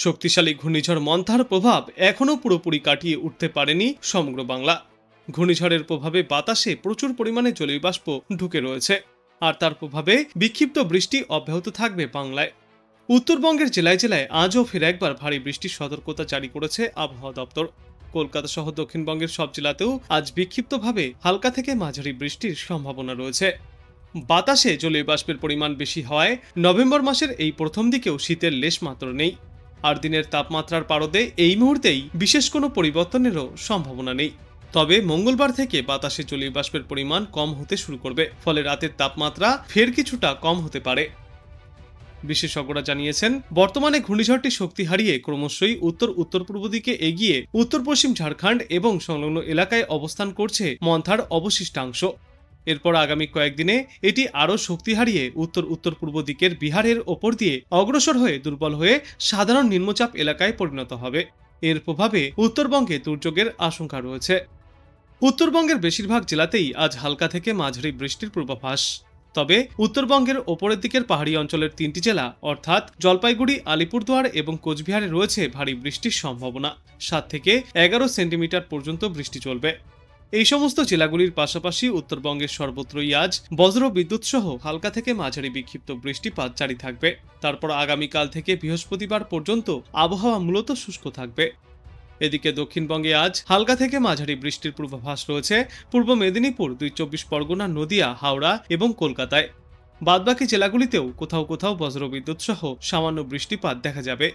শক্তিশালী ঘূর্ণিঝড় মন্থার প্রভাব এখনও পুরোপুরি কাটিয়ে উঠতে পারেনি সমগ্র বাংলা। ঘূর্ণিঝড়ের প্রভাবে বাতাসে প্রচুর পরিমাণে জলীয় বাষ্প ঢুকে রয়েছে, আর তার প্রভাবে বিক্ষিপ্ত বৃষ্টি অব্যাহত থাকবে বাংলায়। উত্তরবঙ্গের জেলায় জেলায় আজও ফের একবার ভারী বৃষ্টির সতর্কতা জারি করেছে আবহাওয়া দপ্তর। কলকাতা সহ দক্ষিণবঙ্গের সব জেলাতেও আজ বিক্ষিপ্তভাবে হালকা থেকে মাঝারি বৃষ্টির সম্ভাবনা রয়েছে। বাতাসে জলীয় বাষ্পের পরিমাণ বেশি হওয়ায় নভেম্বর মাসের এই প্রথম দিকেও শীতের লেশ মাত্র নেই, আর দিনের তাপমাত্রার পারদে এই মুহূর্তেই বিশেষ কোনো পরিবর্তনেরও সম্ভাবনা নেই। তবে মঙ্গলবার থেকে বাতাসে জলীয় বাষ্পের পরিমাণ কম হতে শুরু করবে, ফলে রাতের তাপমাত্রা ফের কিছুটা কম হতে পারে। বিশেষজ্ঞরা জানিয়েছেন, বর্তমানে ঘূর্ণিঝড়টি শক্তি হারিয়ে ক্রমশই উত্তর পূর্ব দিকে এগিয়ে উত্তর পশ্চিম ঝাড়খণ্ড এবং সংলগ্ন এলাকায় অবস্থান করছে মন্থার অবশিষ্টাংশ। এরপর আগামী কয়েকদিনে এটি আরও শক্তি হারিয়ে উত্তর পূর্ব দিকের বিহারের ওপর দিয়ে অগ্রসর হয়ে দুর্বল হয়ে সাধারণ নিম্নচাপ এলাকায় পরিণত হবে। এর প্রভাবে উত্তরবঙ্গে দুর্যোগের আশঙ্কা রয়েছে। উত্তরবঙ্গের বেশিরভাগ জেলাতেই আজ হালকা থেকে মাঝারি বৃষ্টির পূর্বাভাস। তবে উত্তরবঙ্গের ওপরের দিকের পাহাড়ি অঞ্চলের 3টি জেলা অর্থাৎ জলপাইগুড়ি, আলিপুরদুয়ার এবং কোচবিহারে রয়েছে ভারী বৃষ্টির সম্ভাবনা। 7 থেকে 11 সেন্টিমিটার পর্যন্ত বৃষ্টি চলবে। এই সমস্ত জেলাগুলির পাশাপাশি উত্তরবঙ্গের সর্বত্রই আজ বজ্র বিদ্যুৎ সহ হালকা থেকে মাঝারি বিক্ষিপ্ত বৃষ্টিপাত জারি থাকবে। তারপর আগামীকাল থেকে বৃহস্পতিবার পর্যন্ত আবহাওয়া মূলত শুষ্ক থাকবে। এদিকে দক্ষিণবঙ্গে আজ হালকা থেকে মাঝারি বৃষ্টির পূর্বাভাস রয়েছে পূর্ব মেদিনীপুর, 2 চব্বিশ পরগনা, নদিয়া, হাওড়া এবং কলকাতায়। বাদবাকি জেলাগুলিতেও কোথাও কোথাও বজ্রবিদ্যুৎ সহ সামান্য বৃষ্টিপাত দেখা যাবে।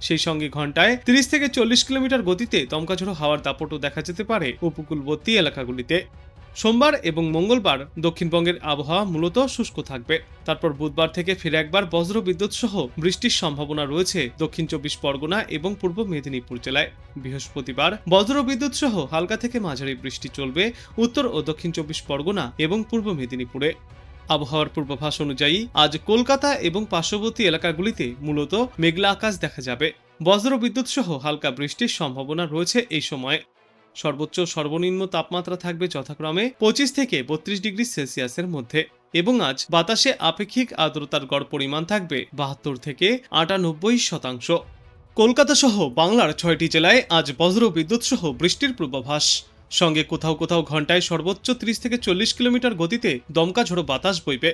সেই সঙ্গে ঘন্টায় 30 থেকে 40 কিলোমিটার গতিতে দমকাঝড়ো হাওয়ার দাপটও দেখা যেতে পারে উপকূলবর্তী এলাকাগুলিতে। সোমবার এবং মঙ্গলবার দক্ষিণবঙ্গের আবহাওয়া মূলত শুষ্ক থাকবে। তারপর বুধবার থেকে ফিরে একবার বজ্রবিদ্যুৎ সহ বৃষ্টির সম্ভাবনা রয়েছে দক্ষিণ 24 পরগনা এবং পূর্ব মেদিনীপুর জেলায়। বৃহস্পতিবার বজ্রবিদ্যুৎ সহ হালকা থেকে মাঝারি বৃষ্টি চলবে উত্তর ও দক্ষিণ 24 পরগনা এবং পূর্ব মেদিনীপুরে। আবহাওয়ার পূর্বাভাস অনুযায়ী আজ কলকাতা এবং পার্শ্ববর্তী এলাকাগুলিতে মূলত মেঘলা আকাশ দেখা যাবে। বজ্রবিদ্যুৎ সহ হালকা বৃষ্টির সম্ভাবনা রয়েছে এই সময়ে। সর্বোচ্চ সর্বনিম্ন তাপমাত্রা থাকবে যথাক্রমে 25 থেকে 32 ডিগ্রি সেলসিয়াসের মধ্যে, এবং আজ বাতাসে আপেক্ষিক আর্দ্রতার গড় পরিমাণ থাকবে 72 থেকে 98%। কলকাতা সহ বাংলার 6টি জেলায় আজ বজ্রবিদ্যুৎ সহ বৃষ্টির পূর্বাভাস, সঙ্গে কোথাও কোথাও ঘন্টায় সর্বোচ্চ 30 থেকে 40 কিলোমিটার গতিতে দমকা ঝোড়ো বাতাস বইবে।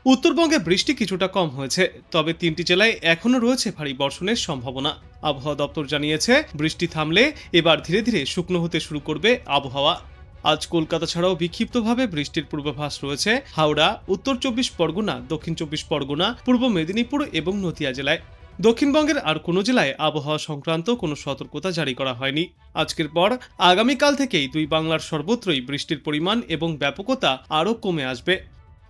উত্তরবঙ্গে বৃষ্টি কিছুটা কম হয়েছে, তবে 3টি জেলায় এখনও রয়েছে ভারী বর্ষণের সম্ভাবনা। আবহাওয়া দপ্তর জানিয়েছে, বৃষ্টি থামলে এবার ধীরে ধীরে শুকনো হতে শুরু করবে আবহাওয়া। আজ কলকাতা ছাড়াও বিক্ষিপ্তভাবে বৃষ্টির পূর্বাভাস রয়েছে হাওড়া, উত্তর 24 পরগনা, দক্ষিণ 24 পরগনা, পূর্ব মেদিনীপুর এবং নদিয়া জেলায়। দক্ষিণবঙ্গের আর কোনো জেলায় আবহাওয়া সংক্রান্ত কোনো সতর্কতা জারি করা হয়নি। আজকের পর আগামীকাল থেকেই দুই বাংলার সর্বত্রই বৃষ্টির পরিমাণ এবং ব্যাপকতা আরও কমে আসবে।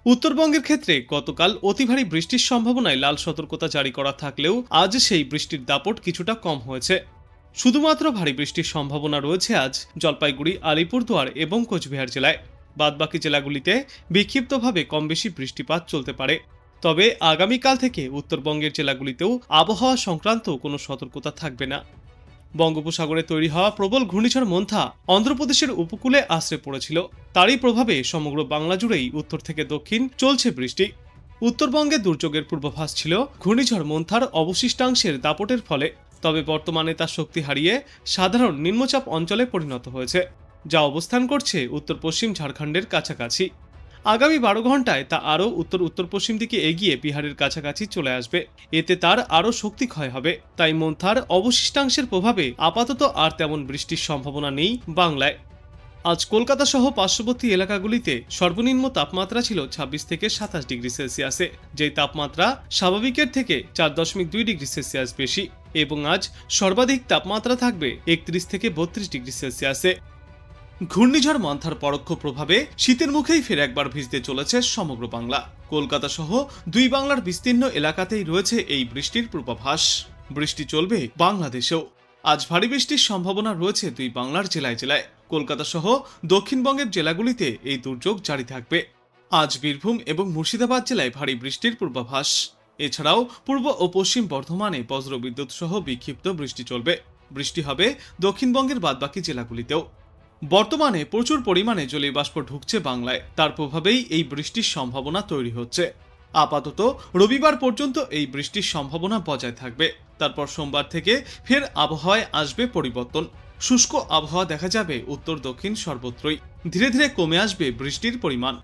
উত্তরবঙ্গের ক্ষেত্রে গতকাল অতি ভারী বৃষ্টির সম্ভাবনায় লাল সতর্কতা জারি করা থাকলেও আজ সেই বৃষ্টির দাপট কিছুটা কম হয়েছে। শুধুমাত্র ভারী বৃষ্টির সম্ভাবনা রয়েছে আজ জলপাইগুড়ি, আলিপুরদুয়ার এবং কোচবিহার জেলায়। বাদবাকি জেলাগুলিতে বিক্ষিপ্তভাবে কম বেশি বৃষ্টিপাত চলতে পারে। তবে আগামীকাল থেকে উত্তরবঙ্গের জেলাগুলিতেও আবহাওয়া সংক্রান্ত কোনো সতর্কতা থাকবে না। বঙ্গোপসাগরে তৈরি হওয়া প্রবল ঘূর্ণিঝড় মন্থা অন্ধ্রপ্রদেশের উপকূলে আশ্রে পড়েছিল। তারই প্রভাবে সমগ্র বাংলা জুড়েই উত্তর থেকে দক্ষিণ চলছে বৃষ্টি। উত্তরবঙ্গে দুর্যোগের পূর্বাভাস ছিল ঘূর্ণিঝড় মন্থার অবশিষ্টাংশের দাপটের ফলে, তবে বর্তমানে তার শক্তি হারিয়ে সাধারণ নিম্নচাপ অঞ্চলে পরিণত হয়েছে, যা অবস্থান করছে উত্তর পশ্চিম ঝাড়খণ্ডের কাছাকাছি। আগামী 12 ঘন্টায় তা আরও উত্তর পশ্চিম দিকে এগিয়ে বিহারের কাছাকাছি চলে আসবে। এতে তার আরও শক্তি ক্ষয় হবে। তাই মন্থার অবশিষ্টাংশের প্রভাবে আপাতত আর তেমন বৃষ্টির সম্ভাবনা নেই বাংলায়। আজ কলকাতা সহ পার্শ্ববর্তী এলাকাগুলিতে সর্বনিম্ন তাপমাত্রা ছিল 26 থেকে 27 ডিগ্রি সেলসিয়াসে, যেই তাপমাত্রা স্বাভাবিকের থেকে 4.2 ডিগ্রি সেলসিয়াস বেশি, এবং আজ সর্বাধিক তাপমাত্রা থাকবে 31 থেকে 32 ডিগ্রি সেলসিয়াসে। ঘূর্ণিঝড় মন্থার পরোক্ষ প্রভাবে শীতের মুখেই ফের একবার ভিজতে চলেছে সমগ্র বাংলা। কলকাতা সহ দুই বাংলার বিস্তীর্ণ এলাকাতেই রয়েছে এই বৃষ্টির পূর্বাভাস। বৃষ্টি চলবে বাংলাদেশেও। আজ ভারী বৃষ্টির সম্ভাবনা রয়েছে দুই বাংলার জেলায় জেলায়। কলকাতা সহ দক্ষিণবঙ্গের জেলাগুলিতে এই দুর্যোগ জারি থাকবে। আজ বীরভূম এবং মুর্শিদাবাদ জেলায় ভারী বৃষ্টির পূর্বাভাস। এছাড়াও পূর্ব ও পশ্চিম বর্ধমানে বজ্রবিদ্যুৎ সহ বিক্ষিপ্ত বৃষ্টি চলবে। বৃষ্টি হবে দক্ষিণবঙ্গের বাদবাকি জেলাগুলিতেও। বর্তমানে প্রচুর পরিমাণে জলীয় বাষ্প ঢুকছে বাংলায়, তার প্রভাবেই এই বৃষ্টির সম্ভাবনা তৈরি হচ্ছে। আপাতত রবিবার পর্যন্ত এই বৃষ্টির সম্ভাবনা বজায় থাকবে। তারপর সোমবার থেকে ফের আবহাওয়ায় আসবে পরিবর্তন। শুষ্ক আবহাওয়া দেখা যাবে উত্তর দক্ষিণ সর্বত্রই। ধীরে ধীরে কমে আসবে বৃষ্টির পরিমাণ।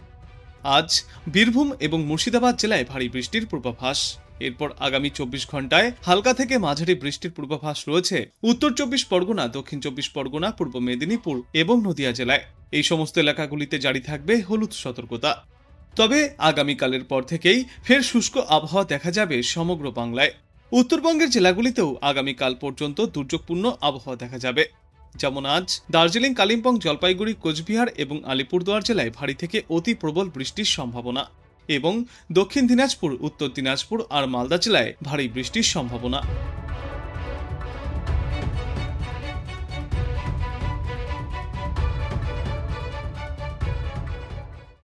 আজ বীরভূম এবং মুর্শিদাবাদ জেলায় ভারী বৃষ্টির পূর্বাভাস। এরপর আগামী 24 ঘন্টায় হালকা থেকে মাঝারি বৃষ্টির পূর্বাভাস রয়েছে উত্তর 24 পরগনা, দক্ষিণ 24 পরগনা, পূর্ব মেদিনীপুর এবং নদিয়া জেলায়। এই সমস্ত এলাকাগুলিতে জারি থাকবে হলুদ সতর্কতা। তবে আগামীকালের পর থেকেই ফের শুষ্ক আবহাওয়া দেখা যাবে সমগ্র বাংলায়। উত্তরবঙ্গের জেলাগুলিতেও আগামীকাল পর্যন্ত দুর্যোগপূর্ণ আবহাওয়া দেখা যাবে। যেমন আজ দার্জিলিং, কালিম্পং, জলপাইগুড়ি, কোচবিহার এবং আলিপুরদুয়ার জেলায় ভারী থেকে অতি প্রবল বৃষ্টির সম্ভাবনা এবং দক্ষিণ দিনাজপুর, উত্তর দিনাজপুর আর মালদা জেলায় ভারী বৃষ্টির সম্ভাবনা।